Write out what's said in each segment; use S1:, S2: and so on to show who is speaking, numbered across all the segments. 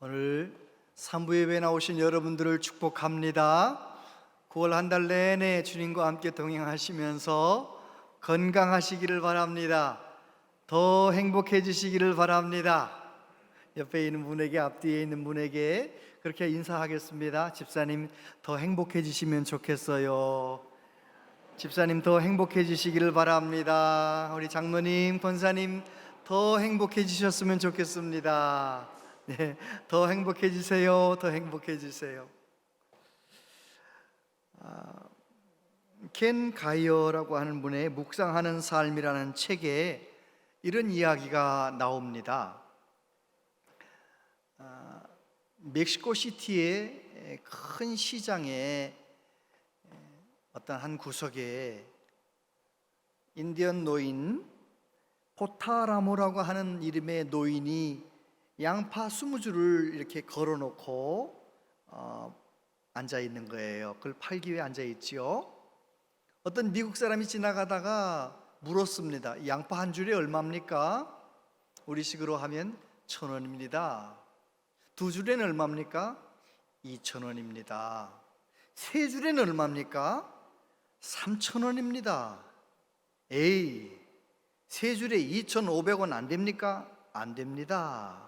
S1: 오늘 산부 예배 나오신 여러분들을 축복합니다. 9월 한 달 내내 주님과 함께 동행하시면서 건강하시기를 바랍니다. 더 행복해지시기를 바랍니다. 옆에 있는 분에게, 앞뒤에 있는 분에게 그렇게 인사하겠습니다. 집사님 더 행복해지시면 좋겠어요. 집사님 더 행복해지시기를 바랍니다. 우리 장로님, 권사님 더 행복해지셨으면 좋겠습니다. 네, 더 행복해지세요. 더 행복해지세요. 켄 가이어라고 하는 분의 묵상하는 삶이라는 책에 이런 이야기가 나옵니다. 멕시코 시티의 큰 시장에 어떤 한 구석에 인디언 노인 포타라모라고 하는 이름의 노인이 양파 20줄을 이렇게 걸어놓고 앉아 있는 거예요. 그걸 팔기 위해 앉아 있지요. 어떤 미국 사람이 지나가다가 물었습니다. 이 양파 한 줄이 얼마입니까? 우리식으로 하면 1,000원입니다. 두 줄에는 얼마입니까? 2,000원입니다. 세 줄에는 얼마입니까? 3,000원입니다. 에이, 세 줄에 2,500원 안 됩니까? 안 됩니다.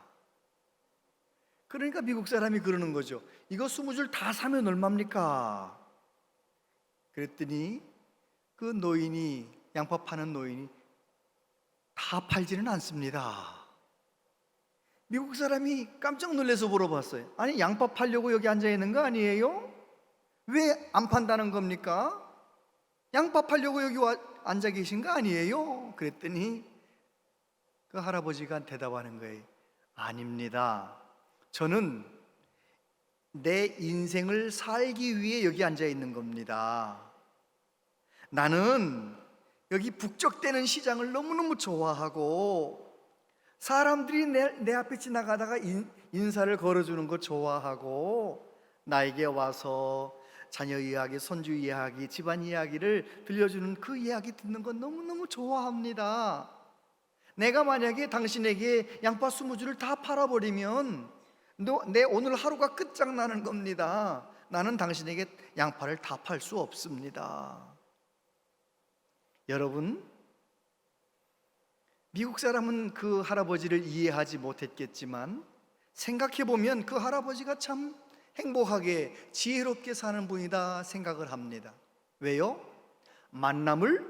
S1: 그러니까 미국 사람이 그러는 거죠. 이거 20줄 다 사면 얼마입니까? 그랬더니 그 노인이, 양파 파는 노인이 다 팔지는 않습니다. 미국 사람이 깜짝 놀라서 물어봤어요. 아니, 양파 팔려고 여기 앉아 있는 거 아니에요? 왜 안 판다는 겁니까? 양파 팔려고 여기 앉아 계신 거 아니에요? 그랬더니 그 할아버지가 대답하는 거예요. 아닙니다. 저는 내 인생을 살기 위해 여기 앉아 있는 겁니다. 나는 여기 북적대는 시장을 너무너무 좋아하고 사람들이 내 앞에 지나가다가 인사를 걸어주는 거 좋아하고 나에게 와서 자녀 이야기, 손주 이야기, 집안 이야기를 들려주는 그 이야기 듣는 건 너무너무 좋아합니다. 내가 만약에 당신에게 양파 20줄을 다 팔아버리면 내 오늘 하루가 끝장나는 겁니다. 나는 당신에게 양파를 다 팔 수 없습니다. 여러분, 미국 사람은 그 할아버지를 이해하지 못했겠지만 생각해보면 그 할아버지가 참 행복하게 지혜롭게 사는 분이다 생각을 합니다. 왜요? 만남을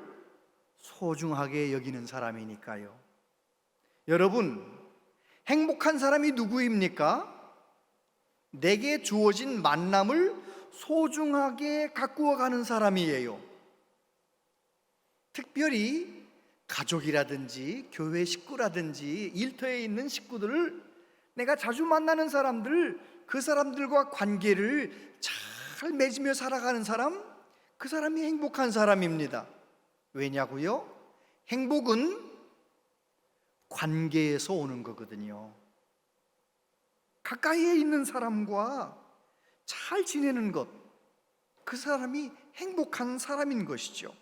S1: 소중하게 여기는 사람이니까요. 여러분, 행복한 사람이 누구입니까? 내게 주어진 만남을 소중하게 가꾸어 가는 사람이에요. 특별히 가족이라든지 교회 식구라든지 일터에 있는 식구들을, 내가 자주 만나는 사람들, 그 사람들과 관계를 잘 맺으며 살아가는 사람, 그 사람이 행복한 사람입니다. 왜냐고요? 행복은 관계에서 오는 거거든요. 가까이에 있는 사람과 잘 지내는 것, 그 사람이 행복한 사람인 것이죠.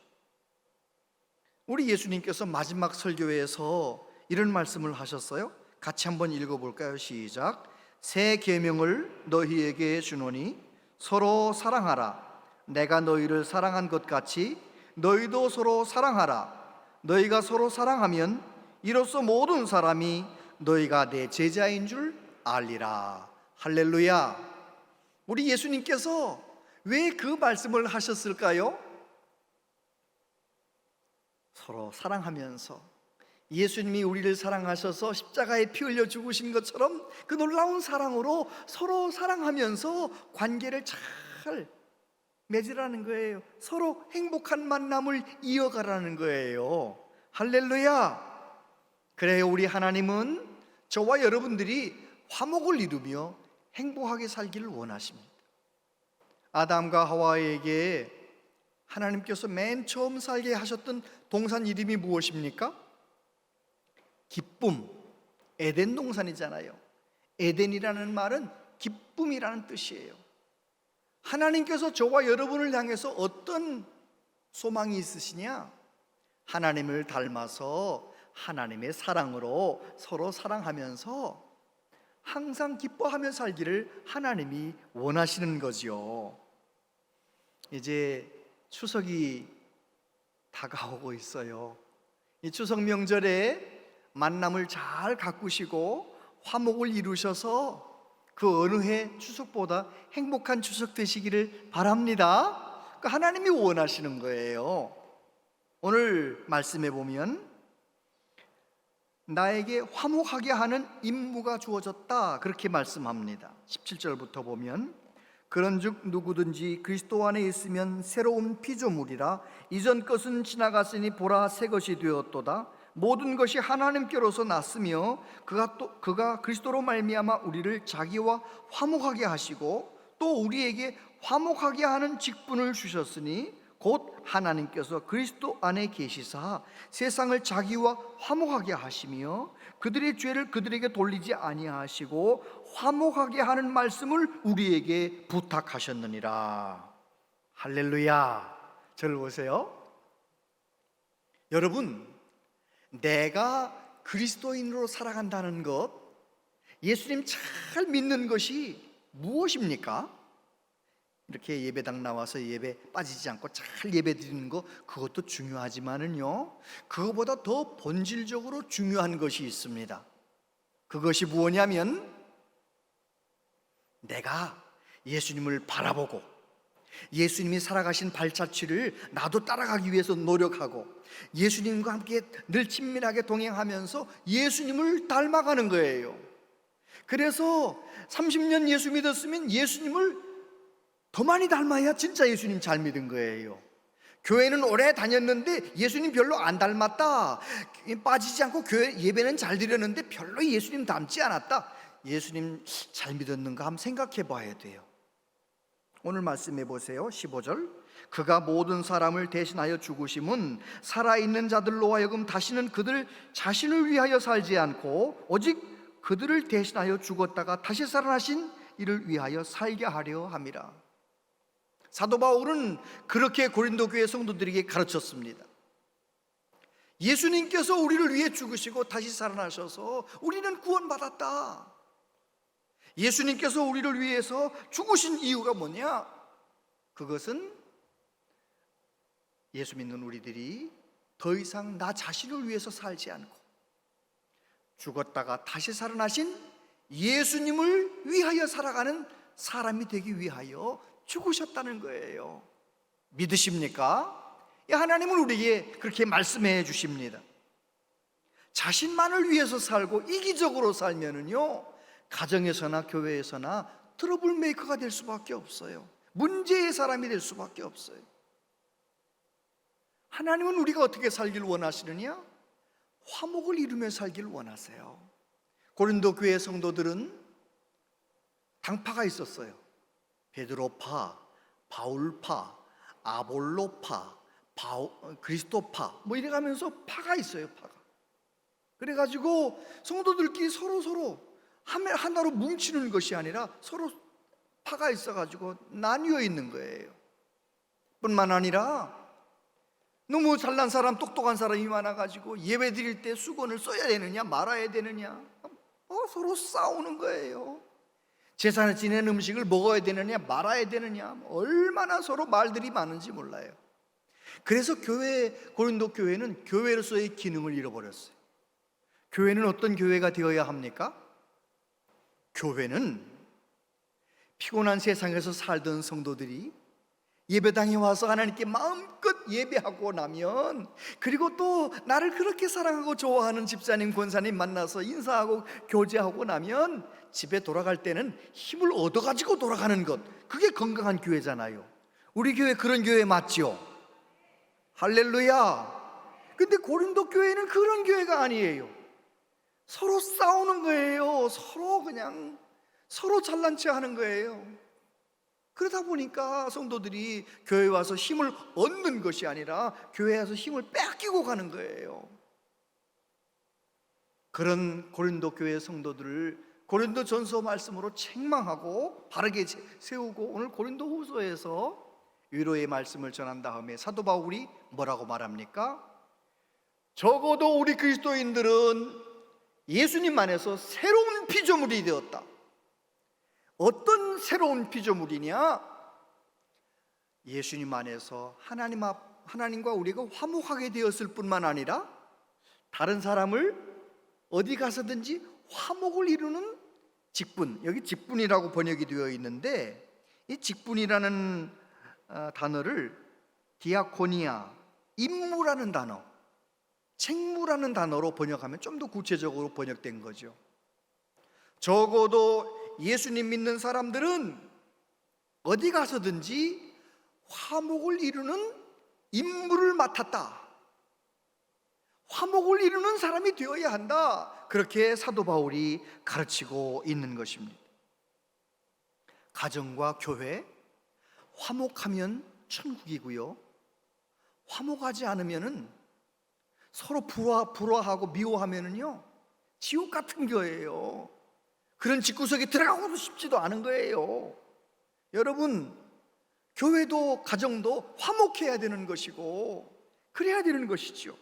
S1: 우리 예수님께서 마지막 설교에서 이런 말씀을 하셨어요. 같이 한번 읽어볼까요? 시작. 새 계명을 너희에게 주노니 서로 사랑하라. 내가 너희를 사랑한 것 같이 너희도 서로 사랑하라. 너희가 서로 사랑하면 이로써 모든 사람이 너희가 내 제자인 줄 알리라. 할렐루야. 우리 예수님께서 왜 그 말씀을 하셨을까요? 서로 사랑하면서, 예수님이 우리를 사랑하셔서 십자가에 피 흘려 죽으신 것처럼 그 놀라운 사랑으로 서로 사랑하면서 관계를 잘 맺으라는 거예요. 서로 행복한 만남을 이어가라는 거예요. 할렐루야. 그래요, 우리 하나님은 저와 여러분들이 화목을 이루며 행복하게 살기를 원하십니다. 아담과 하와에게 하나님께서 맨 처음 살게 하셨던 동산 이름이 무엇입니까? 기쁨. 에덴 동산이잖아요. 에덴이라는 말은 기쁨이라는 뜻이에요. 하나님께서 저와 여러분을 향해서 어떤 소망이 있으시냐? 하나님을 닮아서 하나님의 사랑으로 서로 사랑하면서 항상 기뻐하며 살기를 하나님이 원하시는 거지요. 이제 추석이 다가오고 있어요. 이 추석 명절에 만남을 잘 가꾸시고 화목을 이루셔서 그 어느 해 추석보다 행복한 추석 되시기를 바랍니다. 하나님이 원하시는 거예요. 오늘 말씀해 보면 나에게 화목하게 하는 임무가 주어졌다, 그렇게 말씀합니다. 17절부터 보면 그런즉 누구든지 그리스도 안에 있으면 새로운 피조물이라 이전 것은 지나갔으니 보라 새 것이 되었도다. 모든 것이 하나님께로서 났으며 그가 그리스도로 말미암아 우리를 자기와 화목하게 하시고 또 우리에게 화목하게 하는 직분을 주셨으니 곧 하나님께서 그리스도 안에 계시사 세상을 자기와 화목하게 하시며 그들의 죄를 그들에게 돌리지 아니하시고 화목하게 하는 말씀을 우리에게 부탁하셨느니라. 할렐루야. 저를 보세요. 여러분, 내가 그리스도인으로 살아간다는 것, 예수님 잘 믿는 것이 무엇입니까? 이렇게 예배당 나와서 예배 빠지지 않고 잘 예배 드리는 거, 그것도 중요하지만은요, 그거보다 더 본질적으로 중요한 것이 있습니다. 그것이 무엇이냐면 내가 예수님을 바라보고 예수님이 살아가신 발자취를 나도 따라가기 위해서 노력하고 예수님과 함께 늘 친밀하게 동행하면서 예수님을 닮아가는 거예요. 그래서 30년 예수 믿었으면 예수님을 더 많이 닮아야 진짜 예수님 잘 믿은 거예요. 교회는 오래 다녔는데 예수님 별로 안 닮았다, 빠지지 않고 교회 예배는 잘 드렸는데 별로 예수님 닮지 않았다, 예수님 잘 믿었는가 한번 생각해 봐야 돼요. 오늘 말씀해 보세요. 15절 그가 모든 사람을 대신하여 죽으심은 살아있는 자들로 하여금 다시는 그들 자신을 위하여 살지 않고 오직 그들을 대신하여 죽었다가 다시 살아나신 이를 위하여 살게 하려 함이라. 사도 바울은 그렇게 고린도 교회 성도들에게 가르쳤습니다. 예수님께서 우리를 위해 죽으시고 다시 살아나셔서 우리는 구원받았다. 예수님께서 우리를 위해서 죽으신 이유가 뭐냐? 그것은 예수 믿는 우리들이 더 이상 나 자신을 위해서 살지 않고 죽었다가 다시 살아나신 예수님을 위하여 살아가는 사람이 되기 위하여 죽으셨다는 거예요. 믿으십니까? 하나님은 우리에게 그렇게 말씀해 주십니다. 자신만을 위해서 살고 이기적으로 살면은요, 가정에서나 교회에서나 트러블 메이커가 될 수밖에 없어요. 문제의 사람이 될 수밖에 없어요. 하나님은 우리가 어떻게 살길 원하시느냐? 화목을 이루며 살길 원하세요. 고린도 교회 성도들은 당파가 있었어요. 베드로파, 바울파, 아볼로파, 그리스도파, 뭐 이래가면서 파가 있어요. 파가. 그래가지고 성도들끼리 서로 하나로 뭉치는 것이 아니라 서로 파가 있어가지고 나뉘어 있는 거예요. 뿐만 아니라 너무 잘난 사람, 똑똑한 사람이 많아가지고 예배 드릴 때 수건을 써야 되느냐 말아야 되느냐 서로 싸우는 거예요. 제사를 지낸 음식을 먹어야 되느냐 말아야 되느냐, 얼마나 서로 말들이 많은지 몰라요. 그래서 고린도 교회는 교회로서의 기능을 잃어버렸어요. 교회는 어떤 교회가 되어야 합니까? 교회는 피곤한 세상에서 살던 성도들이 예배당에 와서 하나님께 마음껏 예배하고 나면, 그리고 또 나를 그렇게 사랑하고 좋아하는 집사님, 권사님 만나서 인사하고 교제하고 나면 집에 돌아갈 때는 힘을 얻어가지고 돌아가는 것, 그게 건강한 교회잖아요. 우리 교회 그런 교회 맞죠? 할렐루야. 근데 고린도 교회는 그런 교회가 아니에요. 서로 싸우는 거예요. 서로 잘난 체 하는 거예요. 그러다 보니까 성도들이 교회에 와서 힘을 얻는 것이 아니라 교회에 와서 힘을 뺏기고 가는 거예요. 그런 고린도 교회 성도들을 고린도 전서 말씀으로 책망하고 바르게 세우고, 오늘 고린도 후서에서 위로의 말씀을 전한 다음에 사도 바울이 뭐라고 말합니까? 적어도 우리 그리스도인들은 예수님 안에서 새로운 피조물이 되었다. 어떤 새로운 피조물이냐? 예수님 안에서 하나님과 우리가 화목하게 되었을 뿐만 아니라 다른 사람을 어디 가서든지 화목을 이루는 직분, 여기 직분이라고 번역이 되어 있는데, 이 직분이라는 단어를 디아코니아, 임무라는 단어, 책무라는 단어로 번역하면 좀 더 구체적으로 번역된 거죠. 적어도 예수님 믿는 사람들은 어디 가서든지 화목을 이루는 임무를 맡았다. 화목을 이루는 사람이 되어야 한다. 그렇게 사도 바울이 가르치고 있는 것입니다. 가정과 교회, 화목하면 천국이고요, 화목하지 않으면은 서로 불화하고 미워하면은요 지옥 같은 거예요. 그런 집구석에 들어가고도 싶지도 않은 거예요. 여러분, 교회도 가정도 화목해야 되는 것이고 그래야 되는 것이죠.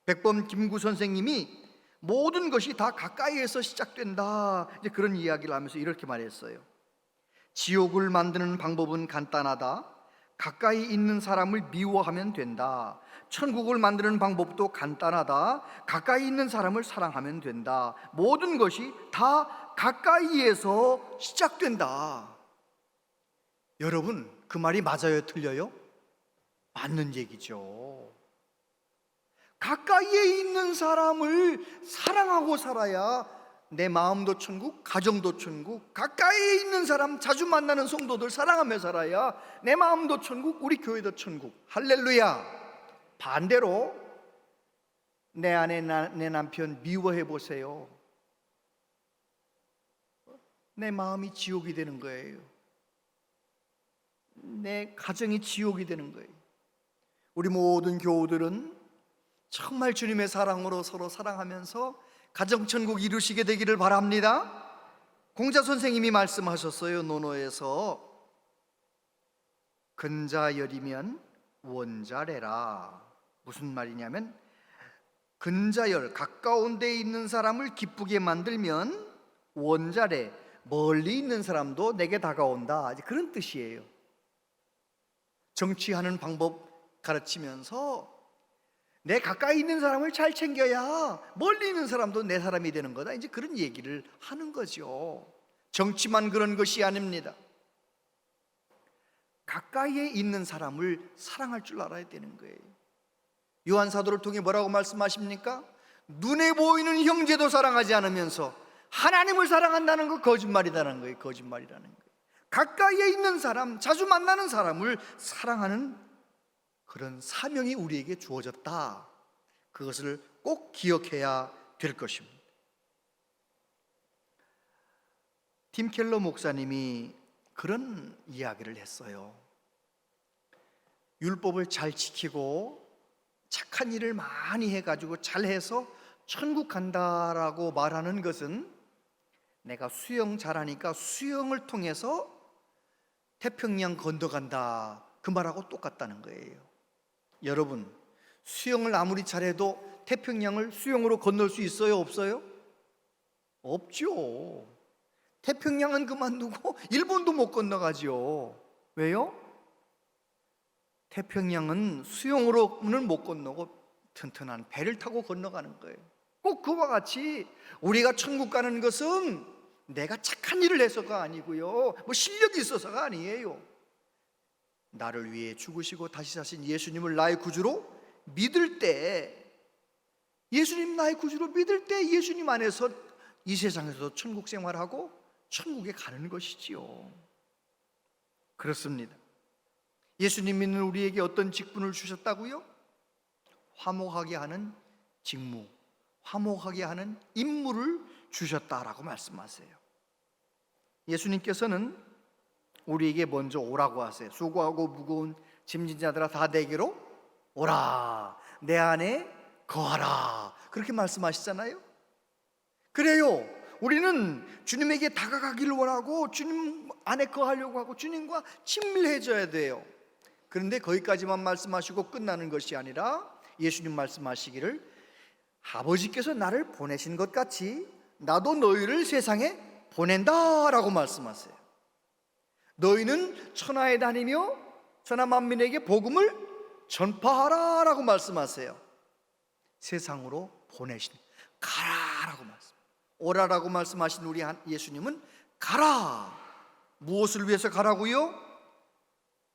S1: 백범 김구 선생님이 모든 것이 다 가까이에서 시작된다, 이제 그런 이야기를 하면서 이렇게 말했어요. 지옥을 만드는 방법은 간단하다. 가까이 있는 사람을 미워하면 된다. 천국을 만드는 방법도 간단하다. 가까이 있는 사람을 사랑하면 된다. 모든 것이 다 가까이에서 시작된다. 여러분, 그 말이 맞아요, 틀려요? 맞는 얘기죠. 가까이에 있는 사람을 사랑하고 살아야 내 마음도 천국, 가정도 천국, 가까이에 있는 사람, 자주 만나는 성도들 사랑하며 살아야 내 마음도 천국, 우리 교회도 천국. 할렐루야. 반대로 내 아내, 내 남편 미워해 보세요. 내 마음이 지옥이 되는 거예요. 내 가정이 지옥이 되는 거예요. 우리 모든 교우들은 정말 주님의 사랑으로 서로 사랑하면서 가정천국 이루시게 되기를 바랍니다. 공자 선생님이 말씀하셨어요. 논어에서 근자열이면 원자래라. 무슨 말이냐면 근자열, 가까운 데에 있는 사람을 기쁘게 만들면 원자래, 멀리 있는 사람도 내게 다가온다, 그런 뜻이에요. 정치하는 방법 가르치면서 내 가까이 있는 사람을 잘 챙겨야 멀리 있는 사람도 내 사람이 되는 거다, 이제 그런 얘기를 하는 거죠. 정치만 그런 것이 아닙니다. 가까이에 있는 사람을 사랑할 줄 알아야 되는 거예요. 요한 사도를 통해 뭐라고 말씀하십니까? 눈에 보이는 형제도 사랑하지 않으면서 하나님을 사랑한다는 거 거짓말이라는 거예요. 거짓말이라는 거예요. 가까이에 있는 사람, 자주 만나는 사람을 사랑하는 그런 사명이 우리에게 주어졌다. 그것을 꼭 기억해야 될 것입니다. 팀 켈러 목사님이 그런 이야기를 했어요. 율법을 잘 지키고 착한 일을 많이 해가지고 잘해서 천국 간다라고 말하는 것은 내가 수영 잘하니까 수영을 통해서 태평양 건너간다, 그 말하고 똑같다는 거예요. 여러분, 수영을 아무리 잘해도 태평양을 수영으로 건널 수 있어요, 없어요? 없죠. 태평양은 그만두고 일본도 못 건너가죠. 왜요? 태평양은 수영으로는 못 건너고 튼튼한 배를 타고 건너가는 거예요. 꼭 그와 같이 우리가 천국 가는 것은 내가 착한 일을 해서가 아니고요, 뭐 실력이 있어서가 아니에요. 나를 위해 죽으시고 다시 사신 예수님을 나의 구주로 믿을 때, 예수님 나의 구주로 믿을 때 예수님 안에서 이 세상에서도 천국 생활하고 천국에 가는 것이지요. 그렇습니다. 예수님 믿는 우리에게 어떤 직분을 주셨다고요? 화목하게 하는 직무, 화목하게 하는 임무를 주셨다라고 말씀하세요. 예수님께서는 우리에게 먼저 오라고 하세요. 수고하고 무거운 짐진 자들아 다 내게로 오라, 내 안에 거하라, 그렇게 말씀하시잖아요. 그래요, 우리는 주님에게 다가가기를 원하고 주님 안에 거하려고 하고 주님과 친밀해져야 돼요. 그런데 거기까지만 말씀하시고 끝나는 것이 아니라 예수님 말씀하시기를 아버지께서 나를 보내신 것 같이 나도 너희를 세상에 보낸다라고 말씀하세요. 너희는 천하에 다니며 천하 만민에게 복음을 전파하라라고 말씀하세요. 세상으로 보내신, 가라라고 말씀. 오라라고 말씀하신 우리 예수님은 가라. 무엇을 위해서 가라고요?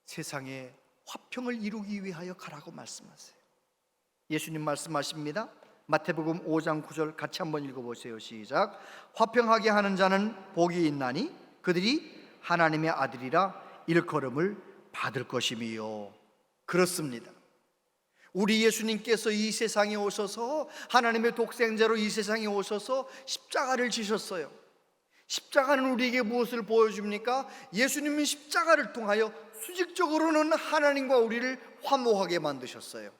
S1: 세상에 화평을 이루기 위하여 가라고 말씀하세요. 예수님 말씀하십니다. 마태복음 5장 9절 같이 한번 읽어보세요. 시작. 화평하게 하는 자는 복이 있나니 그들이 하나님의 아들이라 일컬음을 받을 것임이요. 그렇습니다. 우리 예수님께서 이 세상에 오셔서 하나님의 독생자로 이 세상에 오셔서 십자가를 지셨어요. 십자가는 우리에게 무엇을 보여줍니까? 예수님은 십자가를 통하여 수직적으로는 하나님과 우리를 화목하게 만드셨어요.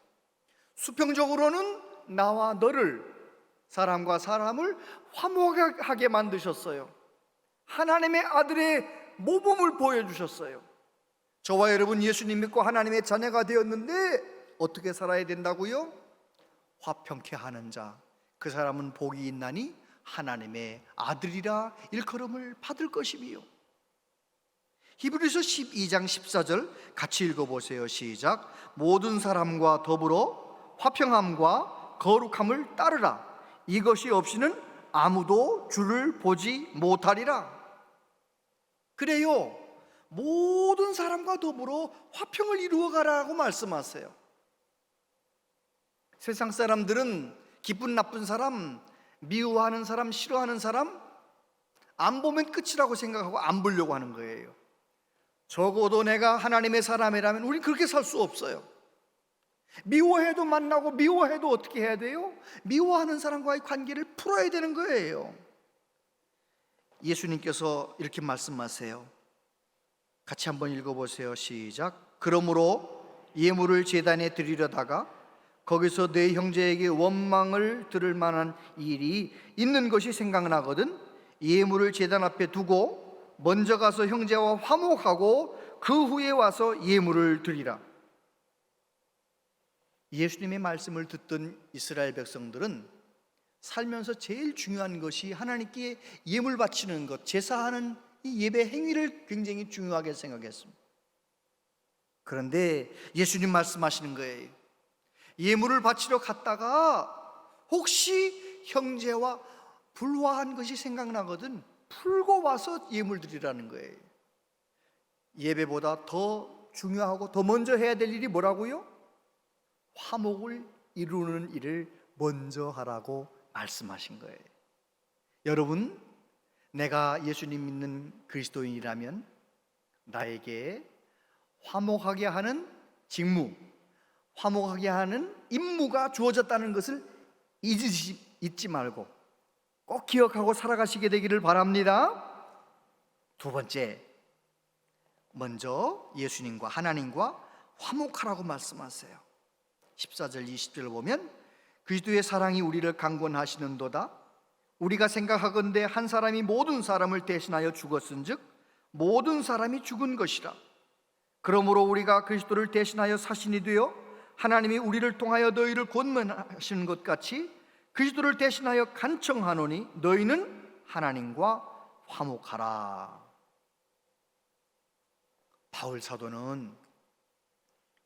S1: 수평적으로는 나와 너를, 사람과 사람을 화목하게 만드셨어요. 하나님의 아들의 모범을 보여주셨어요. 저와 여러분 예수님 믿고 하나님의 자녀가 되었는데 어떻게 살아야 된다고요? 화평케 하는 자, 그 사람은 복이 있나니 하나님의 아들이라 일컬음을 받을 것이며. 히브리서 12장 14절 같이 읽어보세요. 시작. 모든 사람과 더불어 화평함과 거룩함을 따르라. 이것이 없이는 아무도 주를 보지 못하리라. 그래요, 모든 사람과 더불어 화평을 이루어가라고 말씀하세요. 세상 사람들은 기쁜 나쁜 사람, 미워하는 사람, 싫어하는 사람 안 보면 끝이라고 생각하고 안 보려고 하는 거예요. 적어도 내가 하나님의 사람이라면 우리 그렇게 살 수 없어요. 미워해도 만나고, 미워해도 어떻게 해야 돼요? 미워하는 사람과의 관계를 풀어야 되는 거예요. 예수님께서 이렇게 말씀하세요. 같이 한번 읽어보세요. 시작. 그러므로 예물을 제단에 드리려다가 거기서 내 형제에게 원망을 들을 만한 일이 있는 것이 생각나거든 예물을 제단 앞에 두고 먼저 가서 형제와 화목하고 그 후에 와서 예물을 드리라. 예수님의 말씀을 듣던 이스라엘 백성들은 살면서 제일 중요한 것이 하나님께 예물 바치는 것, 제사하는 이 예배 행위를 굉장히 중요하게 생각했습니다. 그런데 예수님 말씀하시는 거예요. 예물을 바치러 갔다가 혹시 형제와 불화한 것이 생각나거든 풀고 와서 예물 드리라는 거예요. 예배보다 더 중요하고 더 먼저 해야 될 일이 뭐라고요? 화목을 이루는 일을 먼저 하라고 말씀하신 거예요. 여러분, 내가 예수님 믿는 그리스도인이라면 나에게 화목하게 하는 직무, 화목하게 하는 임무가 주어졌다는 것을 잊지 말고 꼭 기억하고 살아가시게 되기를 바랍니다. 두 번째, 먼저 예수님과 하나님과 화목하라고 말씀하세요. 14절 20절을 보면 그리스도의 사랑이 우리를 강권하시는도다. 우리가 생각하건대 한 사람이 모든 사람을 대신하여 죽었은즉 모든 사람이 죽은 것이라. 그러므로 우리가 그리스도를 대신하여 사신이 되어 하나님이 우리를 통하여 너희를 권면하시는 것 같이 그리스도를 대신하여 간청하노니 너희는 하나님과 화목하라. 바울 사도는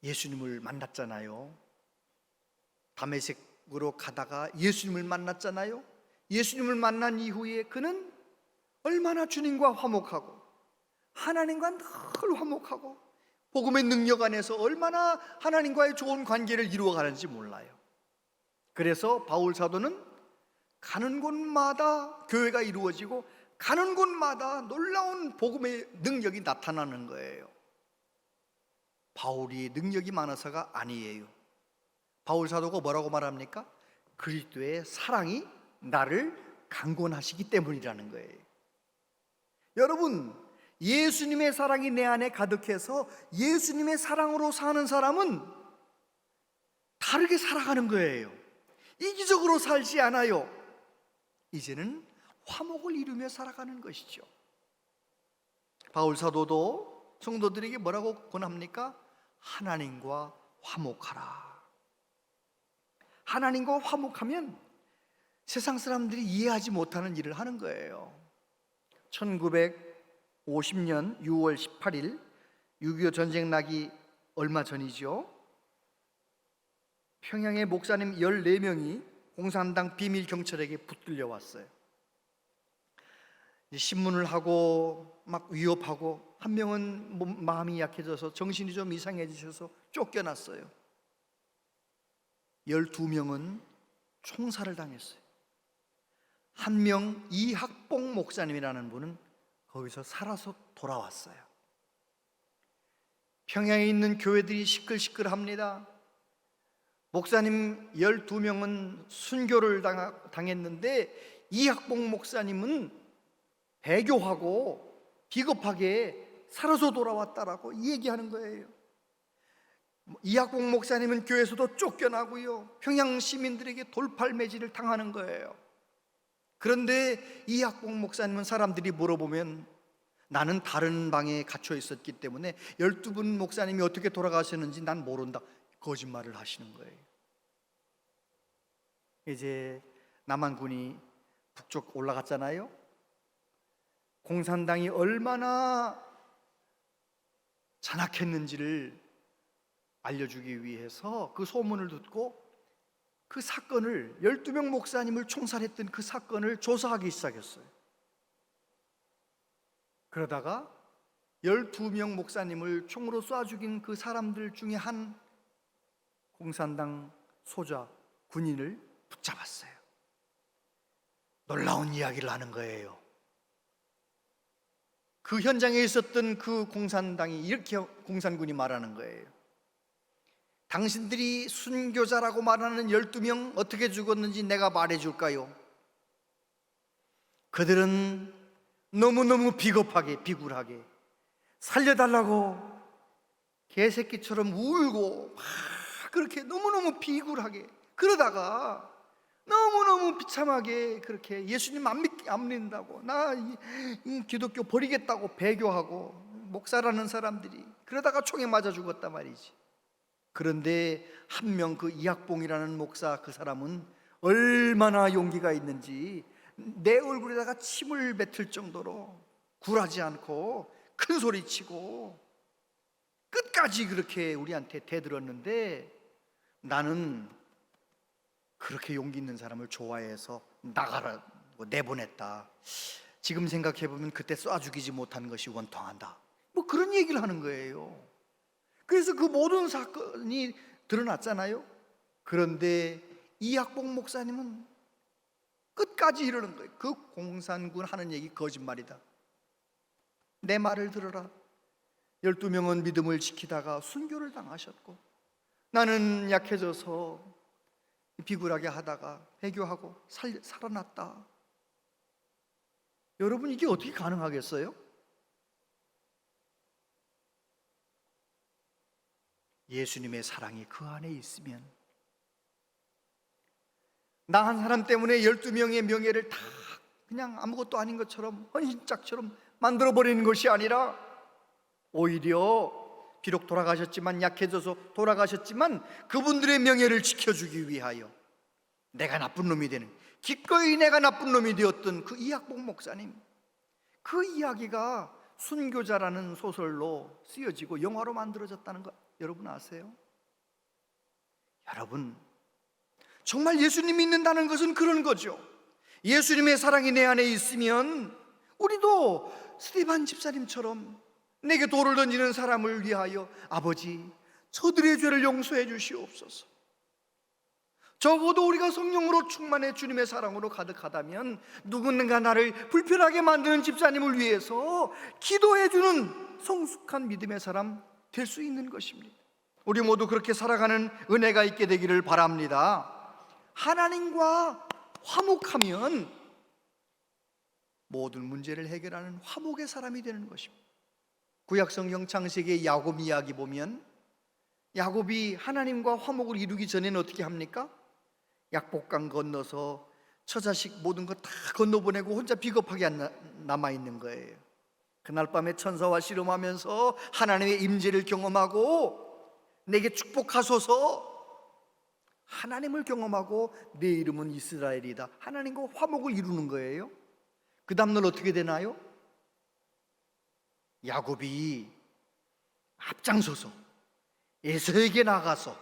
S1: 예수님을 만났잖아요. 다메섹으로 가다가 예수님을 만났잖아요. 예수님을 만난 이후에 그는 얼마나 주님과 화목하고 하나님과 늘 화목하고 복음의 능력 안에서 얼마나 하나님과의 좋은 관계를 이루어가는지 몰라요. 그래서 바울 사도는 가는 곳마다 교회가 이루어지고 가는 곳마다 놀라운 복음의 능력이 나타나는 거예요. 바울이 능력이 많아서가 아니에요. 바울 사도가 뭐라고 말합니까? 그리스도의 사랑이 나를 강권하시기 때문이라는 거예요. 여러분, 예수님의 사랑이 내 안에 가득해서 예수님의 사랑으로 사는 사람은 다르게 살아가는 거예요. 이기적으로 살지 않아요. 이제는 화목을 이루며 살아가는 것이죠. 바울 사도도 성도들에게 뭐라고 권합니까? 하나님과 화목하라. 하나님과 화목하면 세상 사람들이 이해하지 못하는 일을 하는 거예요. 1950년 6월 18일 6.25 전쟁 나기 얼마 전이죠. 평양의 목사님 14명이 공산당 비밀 경찰에게 붙들려 왔어요. 신문을 하고 막 위협하고, 한 명은 마음이 약해져서 정신이 좀 이상해지셔서 쫓겨났어요. 12명은 총살을 당했어요. 한 명 이학봉 목사님이라는 분은 거기서 살아서 돌아왔어요. 평양에 있는 교회들이 시끌시끌합니다. 목사님 12명은 순교를 당했는데 이학봉 목사님은 배교하고 비겁하게 살아서 돌아왔다라고 얘기하는 거예요. 이학봉 목사님은 교회에서도 쫓겨나고요, 평양 시민들에게 돌팔매질을 당하는 거예요. 그런데 이학봉 목사님은 사람들이 물어보면 나는 다른 방에 갇혀 있었기 때문에 12분 목사님이 어떻게 돌아가셨는지 난 모른다, 거짓말을 하시는 거예요. 이제 남한군이 북쪽 올라갔잖아요. 공산당이 얼마나 잔악했는지를 알려주기 위해서 그 소문을 듣고 그 사건을, 12명 목사님을 총살했던 그 사건을 조사하기 시작했어요. 그러다가 12명 목사님을 총으로 쏴 죽인 그 사람들 중에 한 공산당 소자 군인을 붙잡았어요. 놀라운 이야기를 하는 거예요. 그 현장에 있었던 그 공산당이 이렇게, 공산군이 말하는 거예요. 당신들이 순교자라고 말하는 12명 어떻게 죽었는지 내가 말해줄까요? 그들은 너무너무 비겁하게, 비굴하게 살려달라고 개새끼처럼 울고 막 그렇게 너무너무 비굴하게, 그러다가 너무너무 비참하게 그렇게 예수님 안 믿는다고, 나 이 기독교 버리겠다고 배교하고, 목사라는 사람들이 그러다가 총에 맞아 죽었단 말이지. 그런데 한 명, 그 이학봉이라는 목사, 그 사람은 얼마나 용기가 있는지 내 얼굴에다가 침을 뱉을 정도로 굴하지 않고 큰 소리 치고 끝까지 그렇게 우리한테 대들었는데, 나는 그렇게 용기 있는 사람을 좋아해서 나가라고 내보냈다. 지금 생각해보면 그때 쏴 죽이지 못한 것이 원통한다, 뭐 그런 얘기를 하는 거예요. 그래서 그 모든 사건이 드러났잖아요. 그런데 이학봉 목사님은 끝까지 이러는 거예요. 그 공산군 하는 얘기 거짓말이다, 내 말을 들어라. 12명은 믿음을 지키다가 순교를 당하셨고, 나는 약해져서 비굴하게 하다가 배교하고 살아났다. 여러분, 이게 어떻게 가능하겠어요? 예수님의 사랑이 그 안에 있으면, 나 한 사람 때문에 12명의 명예를 다 그냥 아무것도 아닌 것처럼, 헌신짝처럼 만들어버리는 것이 아니라, 오히려 비록 돌아가셨지만, 약해져서 돌아가셨지만 그분들의 명예를 지켜주기 위하여 내가 나쁜 놈이 되는, 기꺼이 내가 나쁜 놈이 되었던 그 이학봉 목사님, 그 이야기가 순교자라는 소설로 쓰여지고 영화로 만들어졌다는 거 여러분 아세요? 여러분, 정말 예수님 믿는다는 것은 그런 거죠. 예수님의 사랑이 내 안에 있으면 우리도 스데반 집사님처럼 내게 돌을 던지는 사람을 위하여, 아버지 저들의 죄를 용서해 주시옵소서. 적어도 우리가 성령으로 충만해 주님의 사랑으로 가득하다면 누군가 나를 불편하게 만드는 집사님을 위해서 기도해 주는 성숙한 믿음의 사람 될 수 있는 것입니다. 우리 모두 그렇게 살아가는 은혜가 있게 되기를 바랍니다. 하나님과 화목하면 모든 문제를 해결하는 화목의 사람이 되는 것입니다. 구약성경 창세기의 야곱 이야기 보면, 야곱이 하나님과 화목을 이루기 전에는 어떻게 합니까? 약복강 건너서 처자식 모든 거 다 건너보내고 혼자 비겁하게 남아있는 거예요. 그날 밤에 천사와 씨름하면서 하나님의 임재를 경험하고 내게 축복하소서 하나님을 경험하고 내 이름은 이스라엘이다, 하나님과 화목을 이루는 거예요. 그 다음날 어떻게 되나요? 야곱이 앞장서서 에서에게 나가서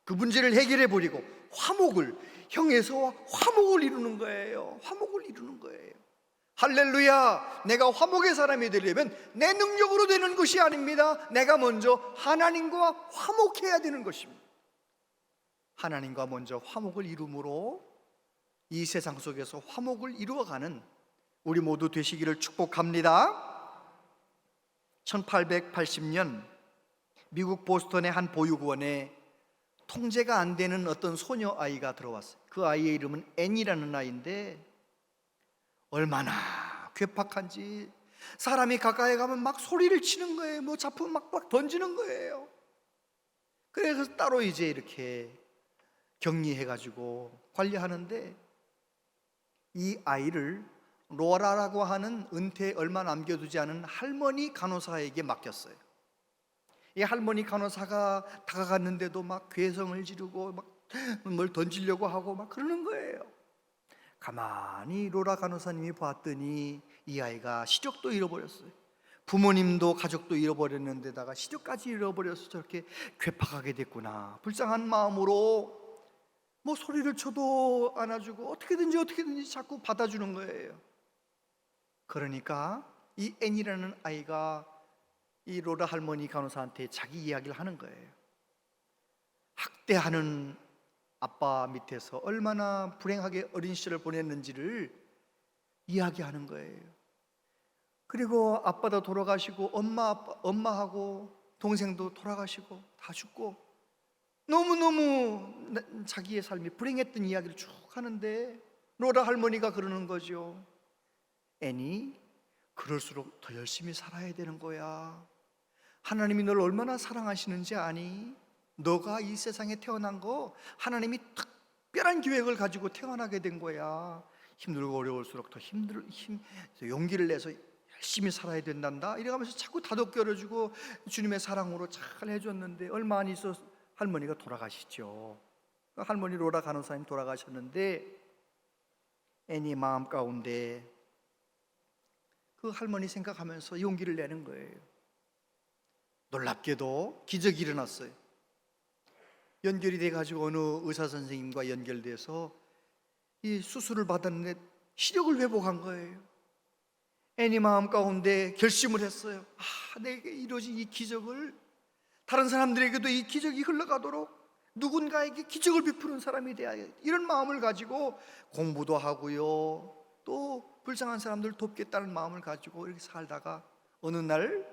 S1: 그 문제를 해결해 버리고 화목을, 형 에서와 화목을 이루는 거예요. 화목을 이루는 거예요. 할렐루야. 내가 화목의 사람이 되려면 내 능력으로 되는 것이 아닙니다. 내가 먼저 하나님과 화목해야 되는 것입니다. 하나님과 먼저 화목을 이루므로 이 세상 속에서 화목을 이루어가는 우리 모두 되시기를 축복합니다. 1880년 미국 보스턴의 한 보육원에 통제가 안 되는 어떤 소녀 아이가 들어왔어요. 그 아이의 이름은 앤이라는 아이인데 얼마나 괴팍한지, 사람이 가까이 가면 막 소리를 치는 거예요. 뭐 작품 막 던지는 거예요. 그래서 따로 이제 이렇게 격리해가지고 관리하는데, 이 아이를 로라라고 하는 은퇴 얼마 남겨두지 않은 할머니 간호사에게 맡겼어요. 이 할머니 간호사가 다가갔는데도 막 괴성을 지르고 막 뭘 던지려고 하고 막 그러는 거예요. 가만히 로라 간호사님이 봤더니 이 아이가 시력도 잃어버렸어요. 부모님도 가족도 잃어버렸는데다가 시력까지 잃어버려서 저렇게 괴팍하게 됐구나. 불쌍한 마음으로 뭐 소리를 쳐도 안아주고 어떻게든지 자꾸 받아주는 거예요. 그러니까 이 앤이라는 아이가 이 로라 할머니 간호사한테 자기 이야기를 하는 거예요. 학대하는 아빠 밑에서 얼마나 불행하게 어린 시절을 보냈는지를 이야기하는 거예요. 그리고 아빠도 돌아가시고 엄마하고 동생도 돌아가시고 다 죽고 너무너무 자기의 삶이 불행했던 이야기를 쭉 하는데, 로라 할머니가 그러는 거죠. 애니, 그럴수록 더 열심히 살아야 되는 거야. 하나님이 널 얼마나 사랑하시는지 아니? 너가 이 세상에 태어난 거 하나님이 특별한 계획을 가지고 태어나게 된 거야. 힘들고 어려울수록 더 용기를 내서 열심히 살아야 된단다. 이래가면서 자꾸 다독거려주고 주님의 사랑으로 잘 해줬는데 얼마 안 있어 할머니가 돌아가시죠. 할머니 로라 간호사님 돌아가셨는데 애니 마음 가운데 그 할머니 생각하면서 용기를 내는 거예요. 놀랍게도 기적이 일어났어요. 연결이 돼가지고 어느 의사 선생님과 연결돼서 이 수술을 받았는데 시력을 회복한 거예요. 애니 마음 가운데 결심을 했어요. 내게 이루어진 이 기적을 다른 사람들에게도 이 기적이 흘러가도록 누군가에게 기적을 베푸는 사람이 되어야겠다, 이런 마음을 가지고 공부도 하고요, 또 불쌍한 사람들을 돕겠다는 마음을 가지고 이렇게 살다가 어느 날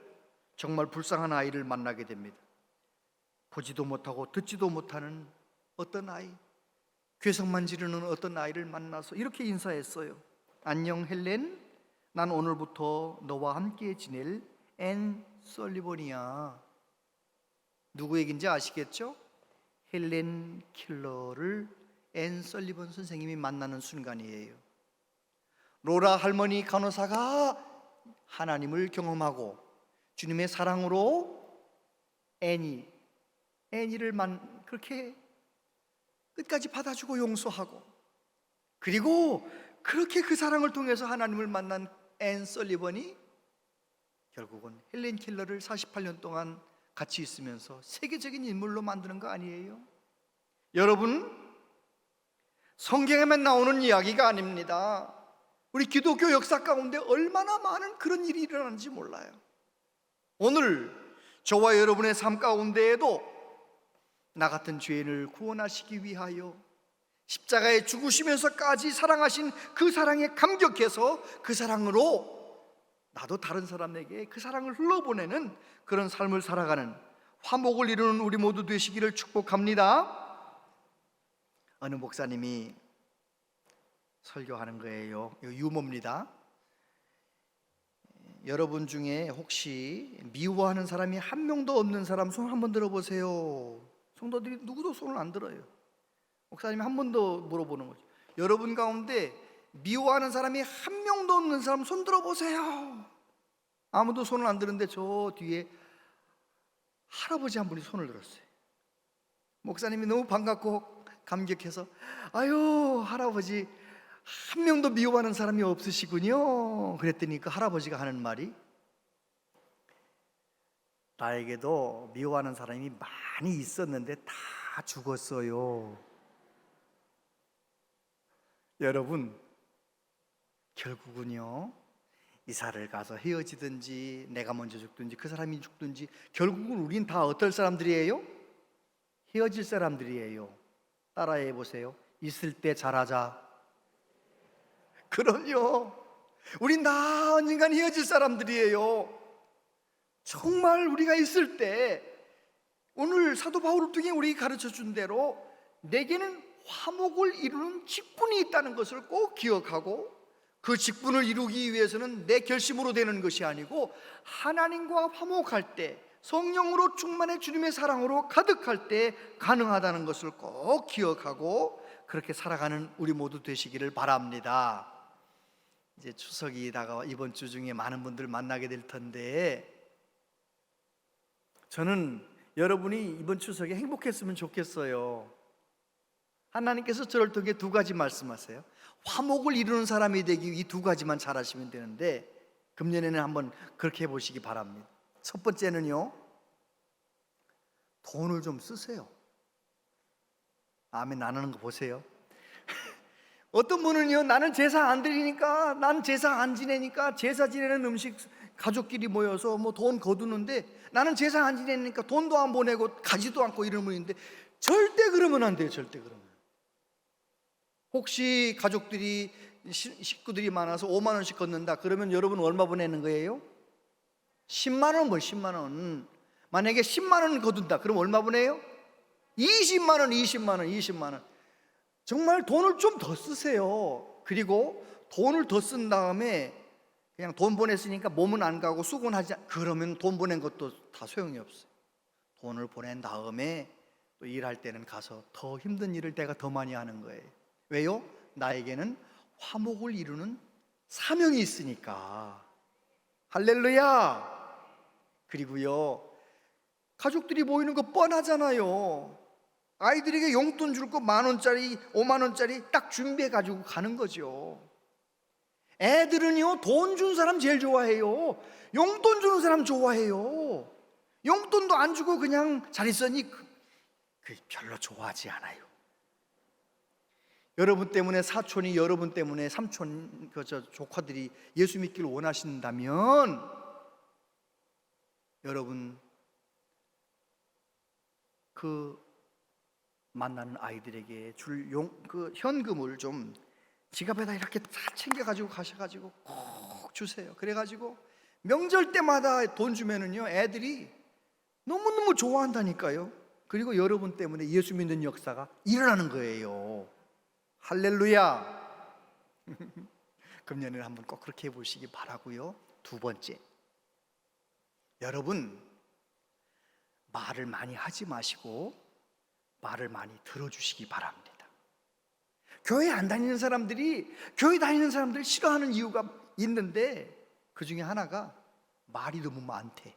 S1: 정말 불쌍한 아이를 만나게 됩니다. 보지도 못하고 듣지도 못하는 어떤 아이, 괴성만 지르는 어떤 아이를 만나서 이렇게 인사했어요. 안녕 헬렌, 난 오늘부터 너와 함께 지낼 앤 설리번이야. 누구 얘기인지 아시겠죠? 헬렌 킬러를 앤 설리번 선생님이 만나는 순간이에요. 로라 할머니 간호사가 하나님을 경험하고 주님의 사랑으로 애니를 그렇게 끝까지 받아주고 용서하고, 그리고 그렇게 그 사랑을 통해서 하나님을 만난 앤 설리번이 결국은 헬렌 킬러를 48년 동안 같이 있으면서 세계적인 인물로 만드는 거 아니에요? 여러분, 성경에만 나오는 이야기가 아닙니다. 우리 기독교 역사 가운데 얼마나 많은 그런 일이 일어나는지 몰라요. 오늘 저와 여러분의 삶 가운데에도 나 같은 죄인을 구원하시기 위하여 십자가에 죽으시면서까지 사랑하신 그 사랑에 감격해서 그 사랑으로 나도 다른 사람에게 그 사랑을 흘러보내는 그런 삶을 살아가는, 화목을 이루는 우리 모두 되시기를 축복합니다. 어느 목사님이 설교하는 거예요. 이거 유머입니다. 여러분 중에 혹시 미워하는 사람이 한 명도 없는 사람 손 한번 들어보세요. 성도들이 누구도 손을 안 들어요. 목사님이 한 번 더 물어보는 거죠. 여러분 가운데 미워하는 사람이 한 명도 없는 사람 손 들어보세요. 아무도 손을 안 드는데 저 뒤에 할아버지 한 분이 손을 들었어요. 목사님이 너무 반갑고 감격해서 아유 할아버지 한 명도 미워하는 사람이 없으시군요. 그랬더니 그 할아버지가 하는 말이 나에게도 미워하는 사람이 많이 있었는데 다 죽었어요. 여러분, 결국은요, 이사를 가서 헤어지든지 내가 먼저 죽든지 그 사람이 죽든지 결국은 우린 다 어떨 사람들이에요? 헤어질 사람들이에요. 따라해 보세요. 있을 때 잘하자. 그럼요. 우린 다 언젠간 헤어질 사람들이에요. 정말 우리가 있을 때 오늘 사도 바울을 통해 우리에게 가르쳐 준 대로 내게는 화목을 이루는 직분이 있다는 것을 꼭 기억하고 그 직분을 이루기 위해서는 내 결심으로 되는 것이 아니고 하나님과 화목할 때 성령으로 충만해 주님의 사랑으로 가득할 때 가능하다는 것을 꼭 기억하고 그렇게 살아가는 우리 모두 되시기를 바랍니다. 이제 추석이 다가와 이번 주 중에 많은 분들 만나게 될 텐데 저는 여러분이 이번 추석에 행복했으면 좋겠어요. 하나님께서 저를 통해 두 가지 말씀하세요. 화목을 이루는 사람이 되기 위해 이 두 가지만 잘하시면 되는데 금년에는 한번 그렇게 해보시기 바랍니다. 첫 번째는요, 돈을 좀 쓰세요. 아멘 안 하는 거 보세요. 어떤 분은요, 나는 제사 안 드리니까, 난 제사 안 지내니까 제사 지내는 음식 가족끼리 모여서 뭐 돈 거두는데 나는 제사 안 지내니까 돈도 안 보내고 가지도 않고 이런 분인데 절대 그러면 안 돼요. 절대 그러면. 혹시 가족들이 식구들이 많아서 5만 원씩 걷는다 그러면 여러분 얼마 보내는 거예요? 10만 원. 10만 원. 만약에 10만 원 거둔다 그럼 얼마 보내요? 20만 원. 20만 원. 정말 돈을 좀 더 쓰세요. 그리고 돈을 더 쓴 다음에 그냥 돈 보냈으니까 몸은 안 가고 수고하지 그러면 돈 보낸 것도 다 소용이 없어요. 돈을 보낸 다음에 또 일할 때는 가서 더 힘든 일을 내가 더 많이 하는 거예요. 왜요? 나에게는 화목을 이루는 사명이 있으니까. 할렐루야. 그리고요, 가족들이 모이는 거 뻔하잖아요. 아이들에게 용돈 줄 거 10,000원짜리 50,000원짜리 딱 준비해 가지고 가는 거죠. 애들은요, 돈 준 사람 제일 좋아해요. 용돈 주는 사람 좋아해요. 용돈도 안 주고 그냥 잘 있었니? 별로 좋아하지 않아요. 여러분 때문에 사촌이, 여러분 때문에 삼촌, 조카들이 예수 믿기를 원하신다면 여러분 그 만나는 아이들에게 줄 현금을 좀 지갑에다 이렇게 다 챙겨가지고 가셔가지고 꼭 주세요. 그래가지고 명절 때마다 돈 주면은요 애들이 너무너무 좋아한다니까요. 그리고 여러분 때문에 예수 믿는 역사가 일어나는 거예요. 할렐루야. 금년에는 한번 꼭 그렇게 해보시기 바라고요. 두 번째, 여러분 말을 많이 하지 마시고 말을 많이 들어주시기 바랍니다. 교회 안 다니는 사람들이 교회 다니는 사람들 싫어하는 이유가 있는데 그 중에 하나가 말이 너무 많대.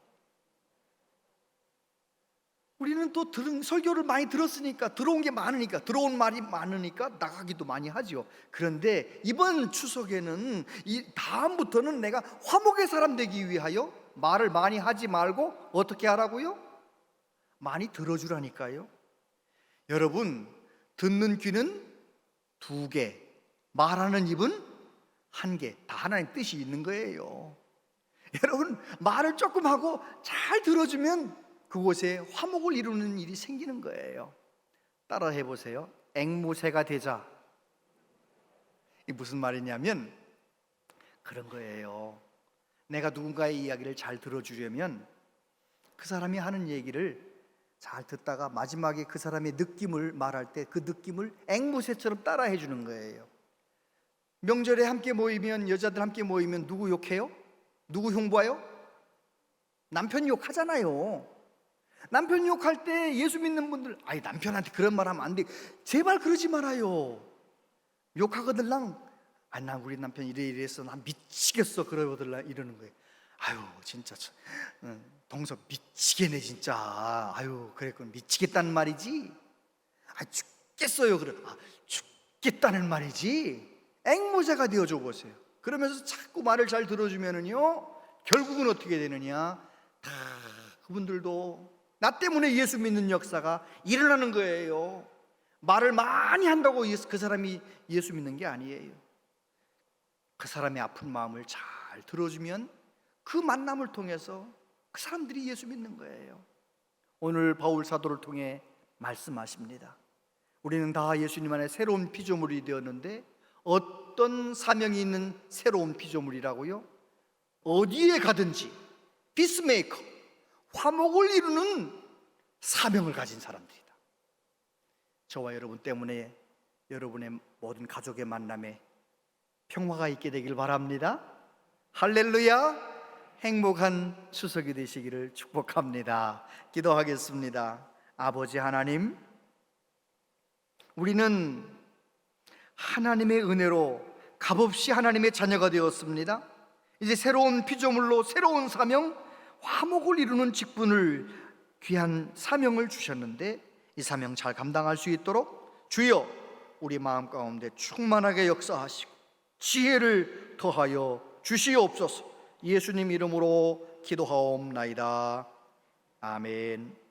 S1: 우리는 또 설교를 많이 들었으니까 들어온 게 많으니까 들어온 말이 많으니까 나가기도 많이 하죠. 그런데 이번 추석에는 다음부터는 내가 화목의 사람 되기 위하여 말을 많이 하지 말고 어떻게 하라고요? 많이 들어주라니까요. 여러분, 듣는 귀는 2개, 말하는 입은 1개, 다 하나님 뜻이 있는 거예요. 여러분, 말을 조금 하고 잘 들어주면 그곳에 화목을 이루는 일이 생기는 거예요. 따라 해보세요. 앵무새가 되자. 이게 무슨 말이냐면 그런 거예요. 내가 누군가의 이야기를 잘 들어주려면 그 사람이 하는 얘기를 잘 듣다가 마지막에 그 사람의 느낌을 말할 때 그 느낌을 앵무새처럼 따라 해주는 거예요. 명절에 함께 모이면, 여자들 함께 모이면 누구 욕해요? 누구 흉보아요? 남편 욕하잖아요. 남편 욕할 때 예수 믿는 분들, 아이 남편한테 그런 말 하면 안 돼, 제발 그러지 말아요. 욕하거들랑, 난 우리 남편 이래서 난 미치겠어 그러거들랑 이러는 거예요. 아유 진짜 동서 미치겠네 진짜. 아유 그랬군, 미치겠다는 말이지. 죽겠어요. 그래. 죽겠다는 말이지. 앵무새가 되어줘 보세요. 그러면서 자꾸 말을 잘 들어주면은요, 결국은 어떻게 되느냐? 다 그분들도 나 때문에 예수 믿는 역사가 일어나는 거예요. 말을 많이 한다고 그 사람이 예수 믿는 게 아니에요. 그 사람의 아픈 마음을 잘 들어주면 그 만남을 통해서 그 사람들이 예수 믿는 거예요. 오늘 바울 사도를 통해 말씀하십니다. 우리는 다 예수님 안에 새로운 피조물이 되었는데, 어떤 사명이 있는 새로운 피조물이라고요? 어디에 가든지 피스메이커, 화목을 이루는 사명을 가진 사람들이다. 저와 여러분 때문에 여러분의 모든 가족의 만남에 평화가 있게 되길 바랍니다. 할렐루야. 행복한 추석이 되시기를 축복합니다. 기도하겠습니다. 아버지 하나님, 우리는 하나님의 은혜로 값없이 하나님의 자녀가 되었습니다. 이제 새로운 피조물로 새로운 사명, 화목을 이루는 직분을, 귀한 사명을 주셨는데, 이 사명 잘 감당할 수 있도록 주여 우리 마음 가운데 충만하게 역사하시고 지혜를 더하여 주시옵소서. 예수님 이름으로 기도하옵나이다. 아멘.